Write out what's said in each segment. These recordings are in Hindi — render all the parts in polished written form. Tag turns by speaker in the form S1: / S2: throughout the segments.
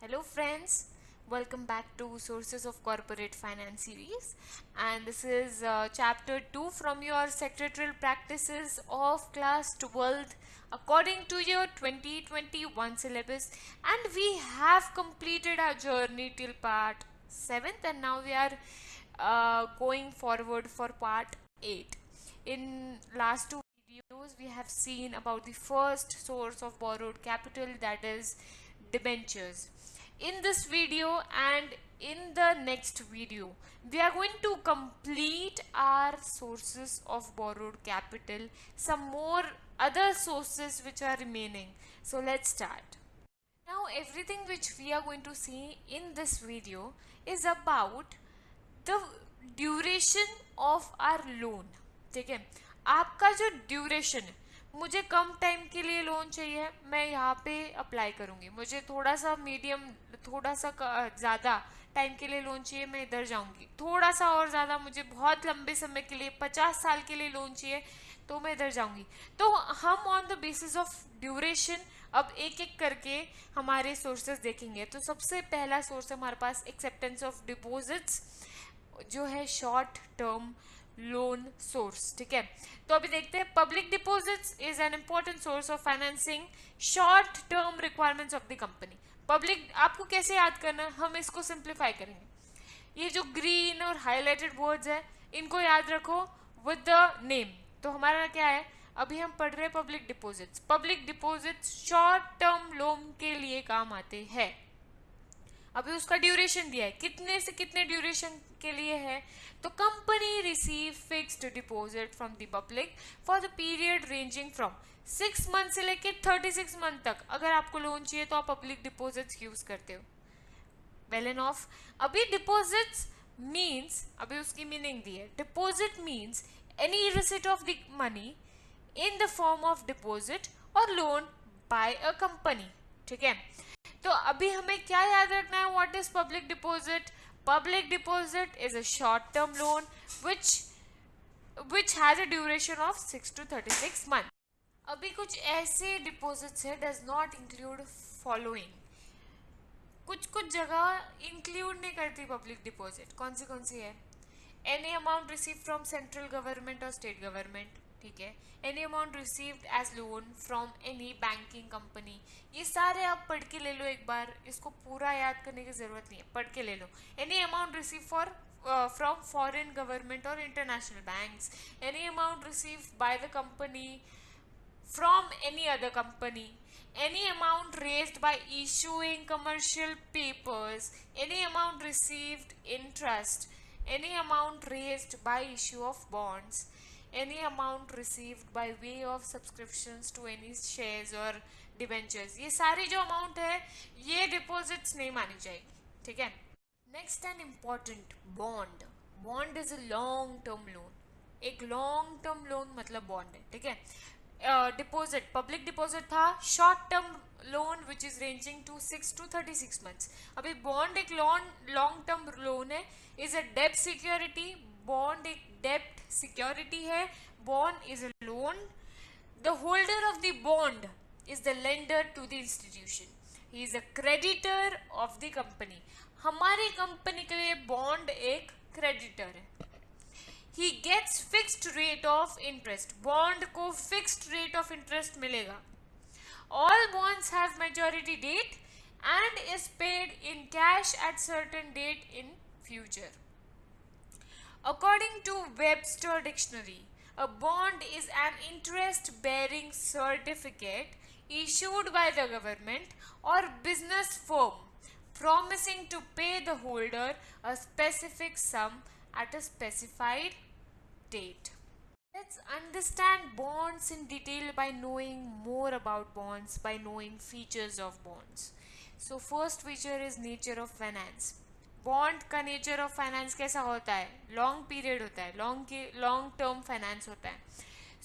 S1: Hello friends, welcome back to Sources of Corporate Finance series, and this is chapter 2 from your secretarial practices of class 12th according to your 2021 syllabus, and we have completed our journey till part 7th, and now we are going forward for part 8. In last two videos we have seen about the first source of borrowed capital, that is debentures. In this video and in the next video we are going to complete our sources of borrowed capital, some more other sources which are remaining. So let's start. Now everything which we are going to see in this video is about the duration of our loan. ठीक है, आपका जो ड्यूरेशन है, मुझे कम टाइम के लिए लोन चाहिए, मैं यहाँ पे अप्लाई करूँगी. मुझे थोड़ा सा मीडियम, थोड़ा सा ज़्यादा टाइम के लिए लोन चाहिए, मैं इधर जाऊँगी. थोड़ा सा और ज़्यादा, मुझे बहुत लंबे समय के लिए 50 साल के लिए लोन चाहिए, तो मैं इधर जाऊँगी. तो हम on the basis of duration अब एक एक करके हमारे सोर्सेज देखेंगे. तो सबसे पहला सोर्स है हमारे पास एक्सेप्टेंस ऑफ डिपॉजिट्स, जो है शॉर्ट टर्म लोन सोर्स. ठीक है, तो अभी देखते हैं. Public deposits is an important source of financing short term requirements of the company. Public आपको कैसे याद करना है, हम इसको सिंप्लीफाई करेंगे. ये जो ग्रीन और हाईलाइटेड वर्ड्स है, इनको याद रखो विद द नेम. तो हमारा क्या है, अभी हम पढ़ रहे हैं public deposits. Public deposits short term loan के लिए काम आते हैं. अभी उसका ड्यूरेशन दिया है, कितने से कितने ड्यूरेशन के लिए है. तो company receive fixed deposit from the public for the period ranging from 6 month से लेके 36 मंथ तक. अगर आपको लोन चाहिए तो आप पब्लिक डिपॉजिट्स यूज करते हो. Well end of. अभी डिपॉजिट्स मीन्स, अभी उसकी मीनिंग दी है. Deposit means any receipt of the money in the form of deposit और लोन बाय अ कंपनी. ठीक है, तो अभी हमें क्या याद रखना है, what is public deposit. Public deposit is a short term loan which has a duration of 6 to 36 months. अभी कुछ ऐसे डिपॉजिट्स है डज नॉट इंक्लूड फॉलोइंग. कुछ कुछ जगह इंक्लूड नहीं करती पब्लिक डिपॉजिट. कौन सी है. Any amount receive from central government और स्टेट गवर्नमेंट. ठीक है, any amount received as loan from any banking company. ये सारे आप पढ़ के ले लो एक बार, इसको पूरा याद करने की जरूरत नहीं है, पढ़ के ले लो. Any amount receive for from foreign government और international banks. Any amount receive by the company from any other company. Any amount raised by issuing commercial papers. Any amount received in trust. Any amount raised by issue of bonds. Any amount received by way of subscriptions to any shares or debentures. ये सारी जो अमाउंट है ये डिपॉजिट्स नहीं मानी जाएगी. ठीक है. Next and important, bond. Bond is a long term loan. एक लॉन्ग टर्म लोन मतलब बॉन्ड है. ठीक है. डिपॉजिट, पब्लिक डिपॉजिट था short term loan which is ranging to 6 to 36 months. अभी बॉन्ड एक लॉन्ग टर्म लोन है. इज अ डेब्ट सिक्योरिटी. बॉन्ड एक डेब्ट सिक्योरिटी है. Bond is a loan. The holder of the bond is the lender to the institution. He is a creditor of the company. हमारी कंपनी के लिए बॉन्ड एक क्रेडिटर है. He gets fixed rate of interest. Bond को फिक्स्ड रेट ऑफ इंटरेस्ट मिलेगा. All bonds have maturity date and is paid in cash at certain date in future. According to Webster Dictionary, a bond is an interest-bearing certificate issued by the government or business firm promising to pay the holder a specific sum at a specified date. Let's understand bonds in detail by knowing more about bonds, by knowing features of bonds. So first feature is nature of finance. Bond का नेचर ऑफ फाइनेंस कैसा होता है, लॉन्ग पीरियड होता है, लॉन्ग टर्म फाइनेंस होता है.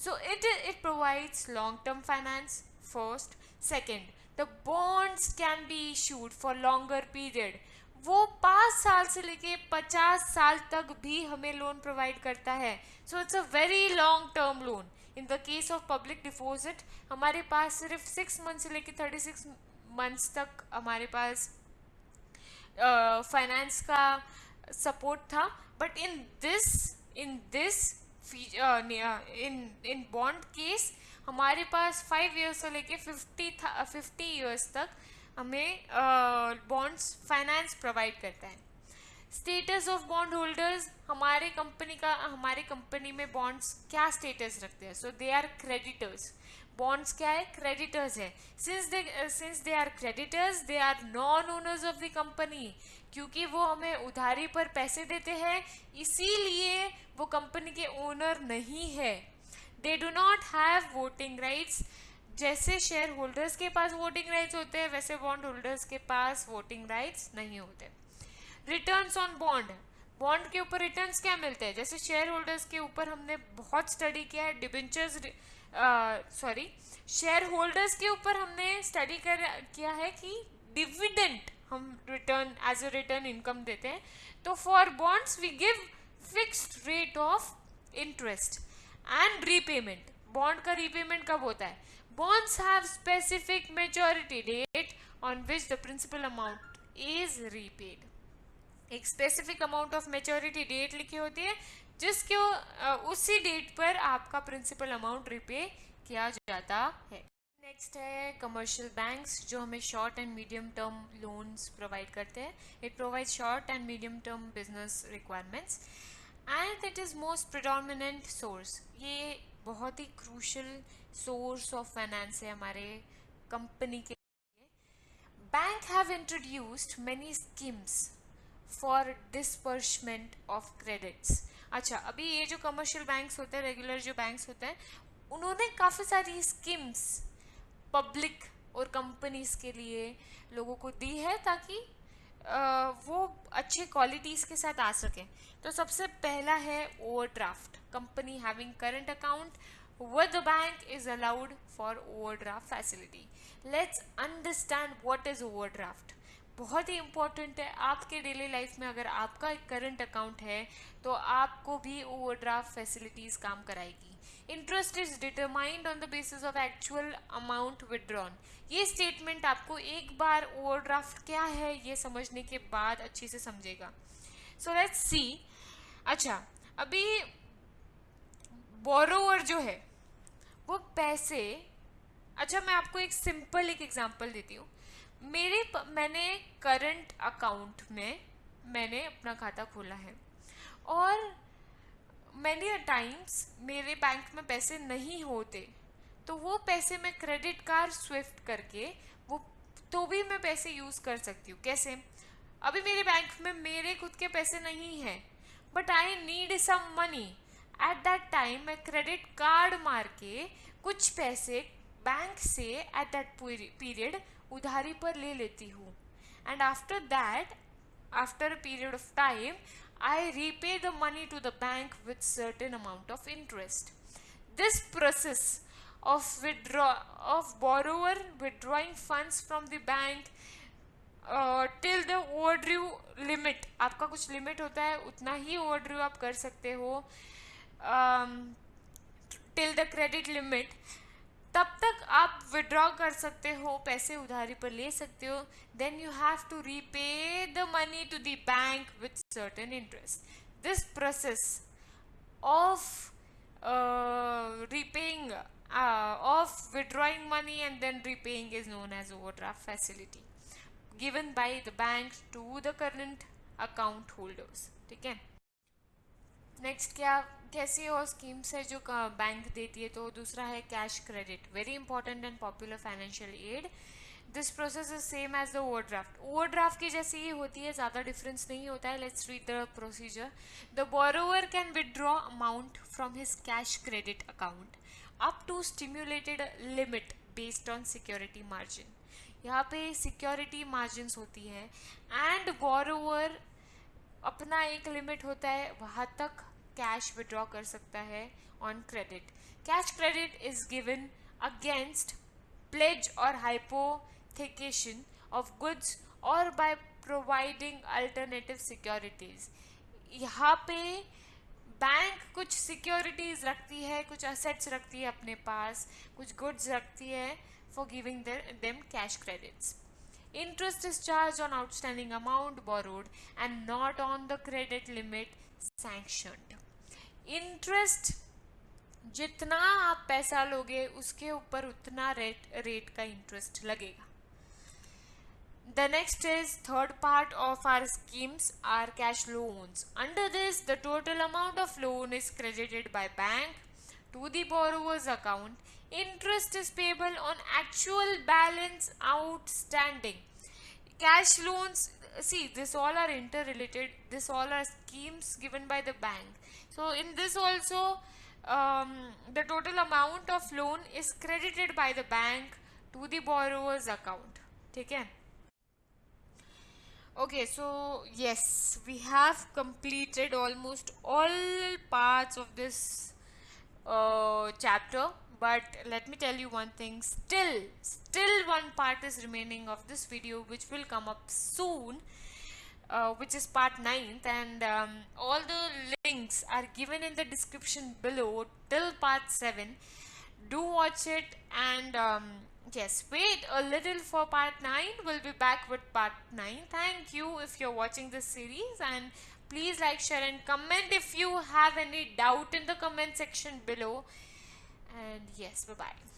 S1: So it provides long term finance first. Second, the bonds can be issued for longer period. वो 5 साल से लेके 50 साल तक भी हमें लोन प्रोवाइड करता है. So it's a very long term loan. In the case of public deposit हमारे पास सिर्फ 6 मंथ से लेके 36 मंथ्स तक हमारे पास फाइनेंस का सपोर्ट था, but in this in bond case हमारे पास 5 ईयर्स से लेके 50 ईयर्स तक हमें बॉन्ड्स फाइनेंस प्रोवाइड करता है। स्टेटस ऑफ बॉन्ड होल्डर्स, हमारे कंपनी में बॉन्ड्स क्या स्टेटस रखते हैं? So they are creditors. Bonds क्या है? क्रेडिटर्स है। Since they are creditors, they are non owners of the company, क्योंकि वो हमें उधारी पर पैसे देते हैं, इसीलिए वो कंपनी के ओनर नहीं है। They do not have voting rights. जैसे शेयर होल्डर्स के पास वोटिंग राइट्स होते हैं, वैसे बॉन्ड होल्डर्स के पास वोटिंग राइट्स नहीं होते। रिटर्न्स ऑन बॉन्ड, बॉन्ड के ऊपर रिटर्न्स क्या मिलते हैं? जैसे शेयर होल्डर्स के ऊपर हमने बहुत स्टडी किया है, डिबेंचर्स शेयर होल्डर्स के ऊपर हमने स्टडी किया है कि डिविडेंड हम return as a return income देते हैं। तो for bonds we give fixed rate of interest and repayment. Bond का रीपेमेंट कब होता है? Bonds have specific maturity date on which the principal amount is repaid. एक specific amount of maturity date लिखी होती है, जिसके उसी डेट पर आपका प्रिंसिपल अमाउंट रिपे किया जाता है। नेक्स्ट है कमर्शियल बैंक्स, जो हमें short and medium term loans provide करते हैं। It provide short and medium term business requirements and it is most predominant source. ये बहुत ही क्रूशल सोर्स ऑफ फाइनेंस है हमारे कंपनी के लिए। Bank have introduced many schemes for disbursement of credits. अच्छा, अभी ये जो कमर्शियल बैंक्स होते हैं, रेगुलर जो बैंक्स होते हैं, उन्होंने काफ़ी सारी स्कीम्स पब्लिक और कंपनीज के लिए लोगों को दी है, ताकि वो अच्छे क्वालिटीज़ के साथ आ सकें। तो सबसे पहला है overdraft. Company having current account with the bank is allowed for overdraft facility. Let's understand what is overdraft. बहुत ही इंपॉर्टेंट है आपके डेली लाइफ में। अगर आपका एक करंट अकाउंट है तो आपको भी ओवरड्राफ्ट फैसिलिटीज काम कराएगी। Interest is determined on the basis of actual amount withdrawn. ये स्टेटमेंट आपको एक बार ओवरड्राफ्ट क्या है ये समझने के बाद अच्छे से समझेगा। So let's see. अच्छा, अभी बोरोवर जो है वो पैसे, अच्छा मैं आपको एक सिंपल एक एग्जांपल देती हूँ। मैंने करंट अकाउंट में मैंने अपना खाता खोला है और मैनी टाइम्स मेरे बैंक में पैसे नहीं होते, तो वो पैसे मैं क्रेडिट कार्ड स्विफ्ट करके वो तो भी मैं पैसे यूज़ कर सकती हूँ। कैसे? अभी मेरे बैंक में मेरे खुद के पैसे नहीं हैं, but I need some money. At that time मैं क्रेडिट कार्ड मार के कुछ पैसे बैंक से एट दैट पीरियड उधारी पर ले लेती हूँ, and after that, after a period of time, I repay the money to the bank with certain amount of interest. This process of borrower withdrawing funds from the bank till the overdue limit, आपका कुछ लिमिट होता है, उतना ही overdue आप कर सकते हो, till the credit limit, तब तक आप विड्रॉ कर सकते हो, पैसे उधारी पर ले सकते हो। Then you have to repay the money to the bank with certain interest. This process of repaying of withdrawing money and then repaying is known as overdraft facility given by the bank to the current account holders। ठीक है। नेक्स्ट कैसी और स्कीम्स है जो बैंक देती है? तो दूसरा है cash credit, very important and popular financial aid. This process is same as the overdraft. Overdraft की जैसी ही होती है, ज़्यादा डिफरेंस नहीं होता है। Let's read the procedure. The borrower can withdraw amount from his cash credit account up to stimulated limit based on security margin. यहाँ पे सिक्योरिटी मार्जिन होती है एंड बोरोवर अपना एक लिमिट होता है, वहाँ तक कैश विड्रॉ कर सकता है on credit. Cash credit is given against pledge और हाइपोथेकेशन ऑफ गुड्स और बाय प्रोवाइडिंग अल्टरनेटिव सिक्योरिटीज। यहाँ पे बैंक कुछ सिक्योरिटीज रखती है, कुछ असेट्स रखती है अपने पास, कुछ गुड्स रखती है for giving them cash credits. Interest is charged on outstanding amount borrowed and not on the credit limit sanctioned. Interest जितना आप पैसा लोगे उसके ऊपर उतना रेट का इंटरेस्ट लगेगा. The next is third part of our schemes are cash loans. Under this, the total amount of loan is credited by bank to the borrower's account. Interest is payable on actual balance outstanding. Cash loans, see, this all are interrelated. This all are schemes given by the bank. So in this also, the total amount of loan is credited by the bank to the borrower's account. ठीक है? Okay, so yes, we have completed almost all parts of this chapter, but let me tell you one thing, still one part is remaining of this video which will come up soon, which is part 9th, and all the links are given in the description below till part 7. Do watch it, and yes, wait a little for part 9. We'll be back with part 9. Thank you if you're watching this series, and please like, share and comment if you have any doubt in the comment section below. And yes, bye bye.